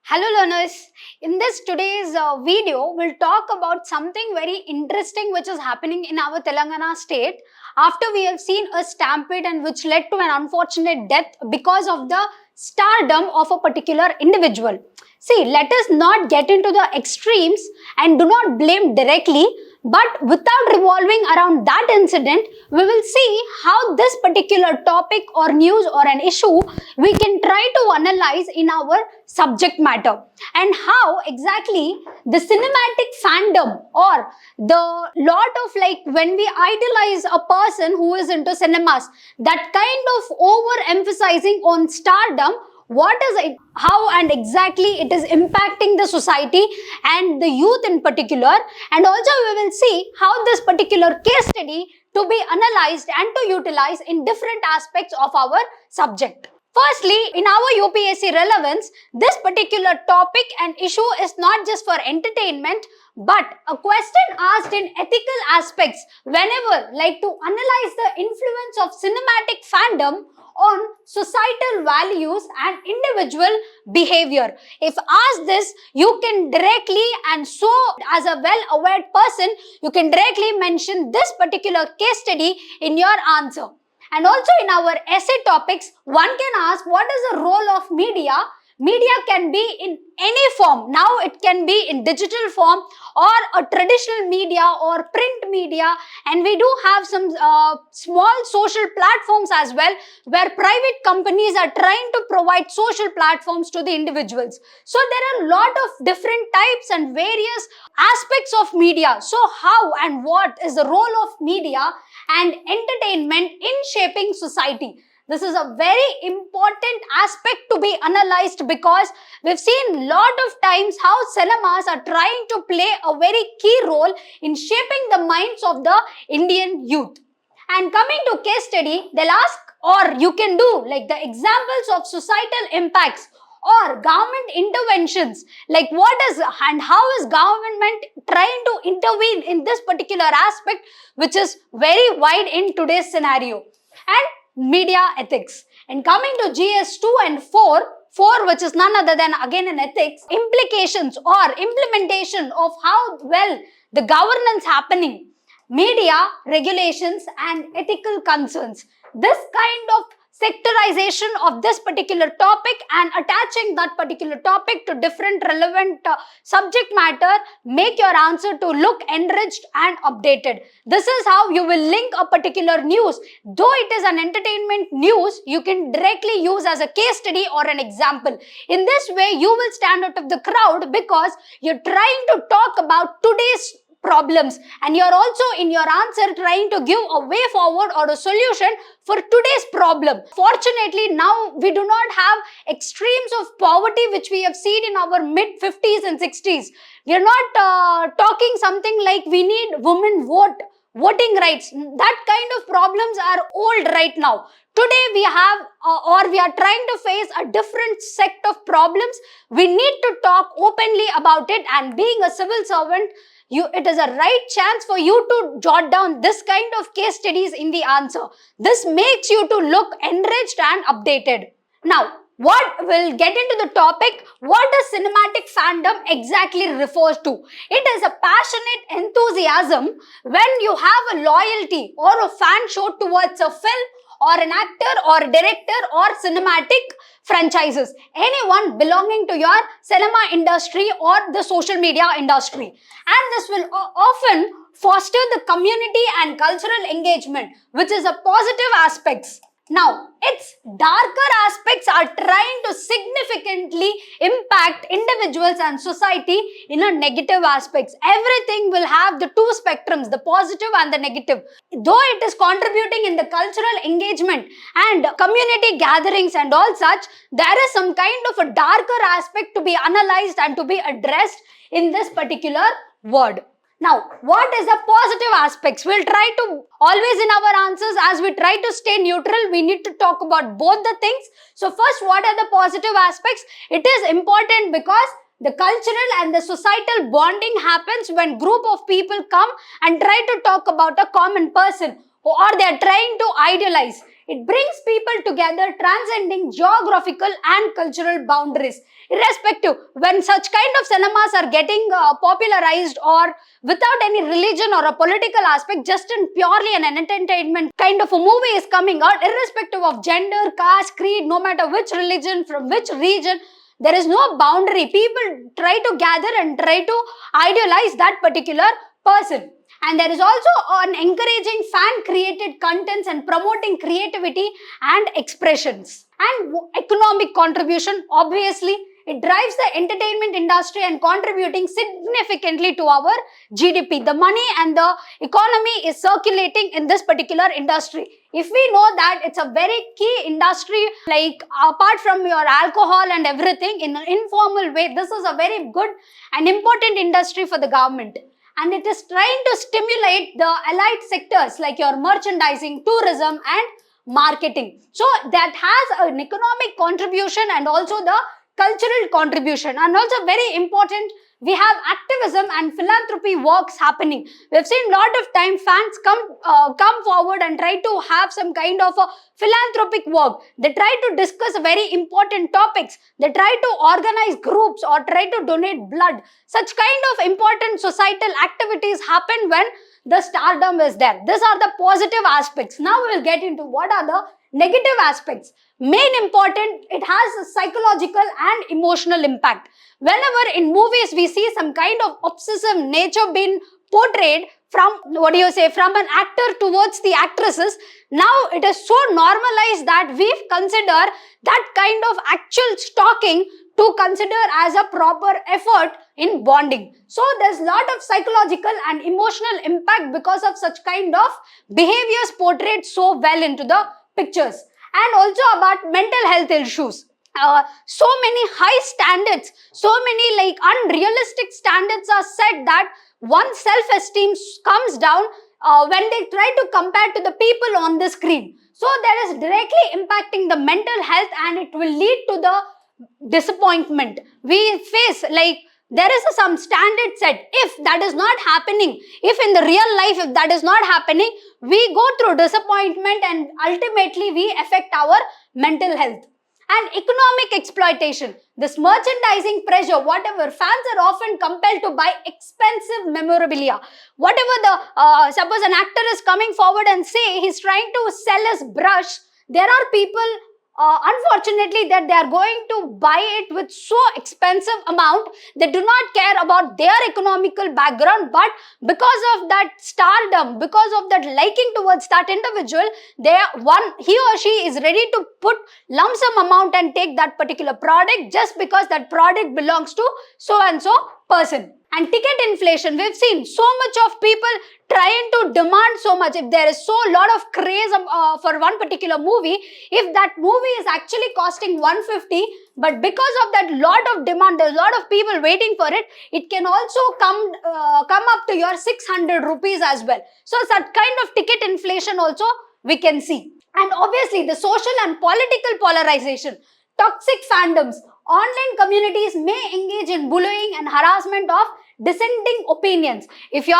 Hello learners, in this today's video, we'll talk about something very interesting which is happening in our Telangana state after we have seen a stampede and which led to an unfortunate death because of the stardom of a particular individual. See, let us not get into the extremes and do not blame directly, but without revolving around that incident, we will see how this particular topic or news or an issue we can try to analyze in our subject matter and how exactly the cinematic fandom or the lot of like when we idolize a person who is into cinemas, that kind of over emphasizing on stardom, what is it, how and exactly it is impacting the society and the youth in particular, and also we will see how this particular case study to be analyzed and to utilize in different aspects of our subject. Firstly, in our UPSC relevance, this particular topic and issue is not just for entertainment, but a question asked in ethical aspects whenever, like to analyze the influence of cinematic fandom on societal values and individual behavior. If asked this, you can directly, and so as a well-aware person, you can directly mention this particular case study in your answer. And also in our essay topics, one can ask what is the role of media. Media can be in any form. Now it can be in digital form or a traditional media or print media, and we do have some small social platforms as well where private companies are trying to provide social platforms to the individuals. So there are a lot of different types and various aspects of media. So how and what is the role of media and entertainment in shaping society? This is a very important aspect to be analyzed because we've seen a lot of times how cinemas are trying to play a very key role in shaping the minds of the Indian youth. And coming to case study, they'll ask, or you can do like the examples of societal impacts or government interventions, like what is and how is government trying to intervene in this particular aspect, which is very wide in today's scenario. And media ethics. And coming to GS 2 and 4, which is none other than again in ethics, implications or implementation of how well the governance happening, media regulations and ethical concerns. This kind of sectorization of this particular topic and attaching that particular topic to different relevant subject matter make your answer to look enriched and updated. This is how you will link a particular news. Though it is an entertainment news, you can directly use as a case study or an example. In this way, you will stand out of the crowd because you're trying to talk about today's problems and you're also in your answer trying to give a way forward or a solution for today's problem. Fortunately, now we do not have extremes of poverty which we have seen in our mid 50s and 60s. We are not talking something like we need women voting rights. That kind of problems are old right now. Today we have or we are trying to face a different set of problems. We need to talk openly about it, and being a civil servant, it is a right chance for you to jot down this kind of case studies in the answer. This makes you to look enriched and updated. Now, what will get into the topic, what does cinematic fandom exactly refers to? It is a passionate enthusiasm when you have a loyalty or a fan show towards a film or an actor or director or cinematic franchises, anyone belonging to your cinema industry or the social media industry. And this will often foster the community and cultural engagement, which is a positive aspects. Now, its darker aspects are trying to significantly impact individuals and society in a negative aspects. Everything will have the two spectrums, the positive and the negative. Though it is contributing in the cultural engagement and community gatherings and all such, there is some kind of a darker aspect to be analyzed and to be addressed in this particular word. Now, what is the positive aspects? We'll try to always in our answers, as we try to stay neutral, we need to talk about both the things. So first, what are the positive aspects? It is important because the cultural and the societal bonding happens when group of people come and try to talk about a common person or they are trying to idealize. It brings people together, transcending geographical and cultural boundaries. Irrespective, when such kind of cinemas are getting popularized or without any religion or a political aspect, just in purely an entertainment kind of a movie is coming out, irrespective of gender, caste, creed, no matter which religion, from which region, there is no boundary. People try to gather and try to idealize that particular person. And there is also an encouraging fan-created contents and promoting creativity and expressions. And economic contribution, obviously, it drives the entertainment industry and contributing significantly to our GDP. The money and the economy is circulating in this particular industry. If we know that it's a very key industry, like apart from your alcohol and everything, in an informal way, this is a very good and important industry for the government. And it is trying to stimulate the allied sectors like your merchandising, tourism and marketing. So that has an economic contribution and also the cultural contribution. And also very important, we have activism and philanthropy works happening. We've seen a lot of time fans come forward and try to have some kind of a philanthropic work. They try to discuss very important topics. They try to organize groups or try to donate blood. Such kind of important societal activities happen when the stardom is there. These are the positive aspects. Now we will get into what are the negative aspects. Main important, it has a psychological and emotional impact. Whenever in movies we see some kind of obsessive nature being portrayed from, from an actor towards the actresses, now it is so normalized that we consider that kind of actual stalking to consider as a proper effort in bonding. So there's a lot of psychological and emotional impact because of such kind of behaviors portrayed so well into the pictures. And also about mental health issues. So many high standards, so many like unrealistic standards are set that one's self-esteem comes down when they try to compare to the people on the screen. So that is directly impacting the mental health and it will lead to the disappointment. We face like there is some standard set. If that is not happening, if in the real life, if that is not happening, we go through disappointment and ultimately we affect our mental health. And economic exploitation. This merchandising pressure, whatever, fans are often compelled to buy expensive memorabilia. Whatever the, suppose an actor is coming forward and say he's trying to sell his brush, there are people unfortunately that they are going to buy it with so expensive amount. They do not care about their economical background, but because of that stardom, because of that liking towards that individual, he or she is ready to put lump sum amount and take that particular product just because that product belongs to so and so person. And ticket inflation, we've seen so much of people trying to demand so much. If there is so lot of craze for one particular movie, if that movie is actually costing 150, but because of that lot of demand, there's a lot of people waiting for it, it can also come up to your 600 rupees as well. So such kind of ticket inflation also we can see. And obviously the social and political polarization, toxic fandoms, online communities may engage in bullying and harassment of dissenting opinions. If you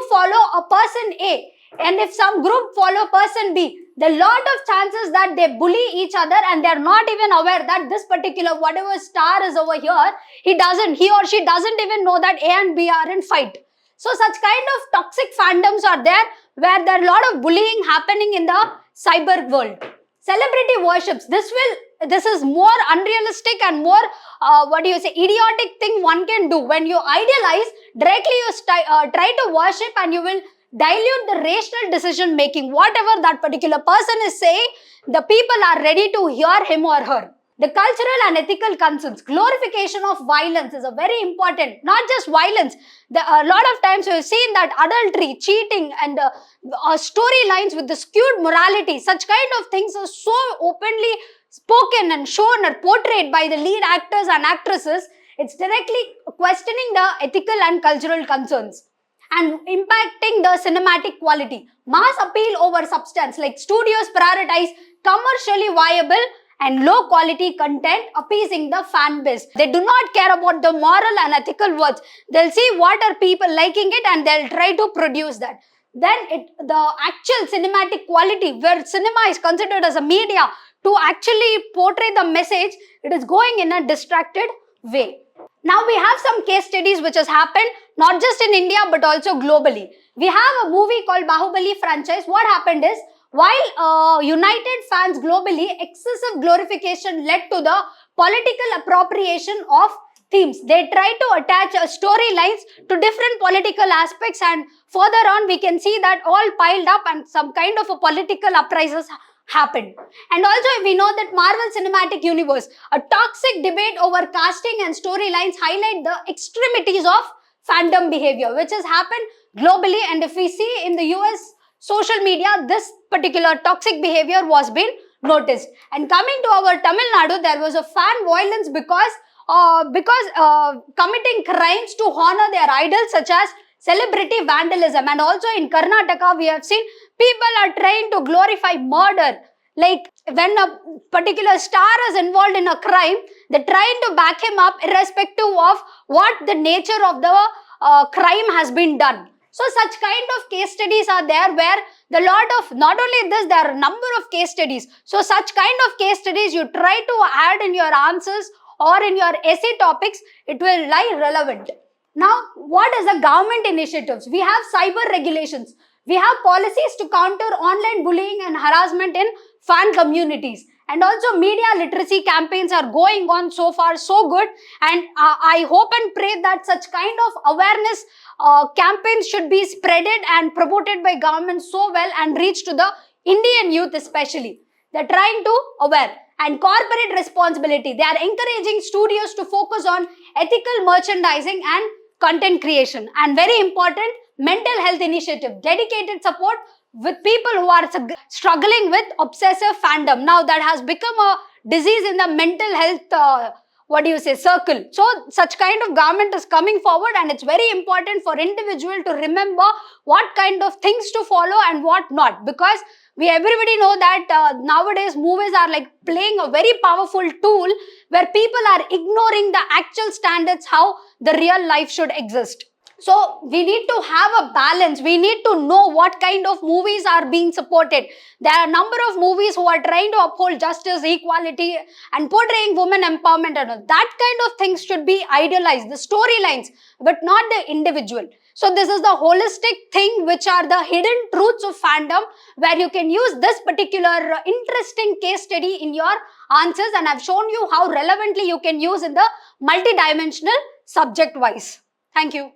follow a person A and if some group follow person B, there are lot of chances that they bully each other and they are not even aware that this particular whatever star is over here, he or she doesn't even know that A and B are in fight. So such kind of toxic fandoms are there where there are a lot of bullying happening in the cyber world. Celebrity worships. This is more unrealistic and more, idiotic thing one can do. When you idealize, directly you try to worship and you will dilute the rational decision making. Whatever that particular person is saying, the people are ready to hear him or her. The cultural and ethical concerns, glorification of violence is a very important, not just violence. A lot of times we've seen that adultery, cheating and storylines with the skewed morality, such kind of things are so openly spoken and shown or portrayed by the lead actors and actresses. It's directly questioning the ethical and cultural concerns and impacting the cinematic quality. Mass appeal over substance, like studios prioritize commercially viable and low quality content appeasing the fan base. They do not care about the moral and ethical words. They'll see what are people liking it and they'll try to produce that. the actual cinematic quality, where cinema is considered as a media to actually portray the message, it is going in a distracted way. Now we have some case studies which has happened not just in India but also globally. We have a movie called Bahubali franchise. What happened is, while united fans globally, excessive glorification led to the political appropriation of themes. They try to attach storylines to different political aspects, and further on we can see that all piled up and some kind of a political uprisings happened. And also we know that Marvel Cinematic Universe, a toxic debate over casting and storylines highlight the extremities of fandom behavior which has happened globally. And if we see in the US social media, this particular toxic behavior was being noticed. And coming to our Tamil Nadu, there was a fan violence because committing crimes to honor their idols, such as celebrity vandalism. And also in Karnataka, we have seen people are trying to glorify murder. Like when a particular star is involved in a crime, they're trying to back him up irrespective of what the nature of the crime has been done. So such kind of case studies are there, where the lot of, not only this, there are a number of case studies. So such kind of case studies you try to add in your answers or in your essay topics, it will lie relevant. Now, what is the government initiatives? We have cyber regulations. We have policies to counter online bullying and harassment in fan communities. And also media literacy campaigns are going on so far so good. And I hope and pray that such kind of awareness campaigns should be spreaded and promoted by government so well and reach to the Indian youth especially. They're trying to aware. And corporate responsibility. They are encouraging studios to focus on ethical merchandising and content creation. And very important, mental health initiative, dedicated support with people who are struggling with obsessive fandom. Now that has become a disease in the mental health circle. So such kind of government is coming forward, and it's very important for individual to remember what kind of things to follow and what not, because everybody know that nowadays movies are like playing a very powerful tool where people are ignoring the actual standards how the real life should exist. So we need to have a balance. We need to know what kind of movies are being supported. There are a number of movies who are trying to uphold justice, equality and portraying women empowerment and all. That kind of things should be idealized, the storylines, but not the individual. So this is the holistic thing, which are the hidden truths of fandom, where you can use this particular interesting case study in your answers, and I've shown you how relevantly you can use in the multidimensional subject wise. Thank you.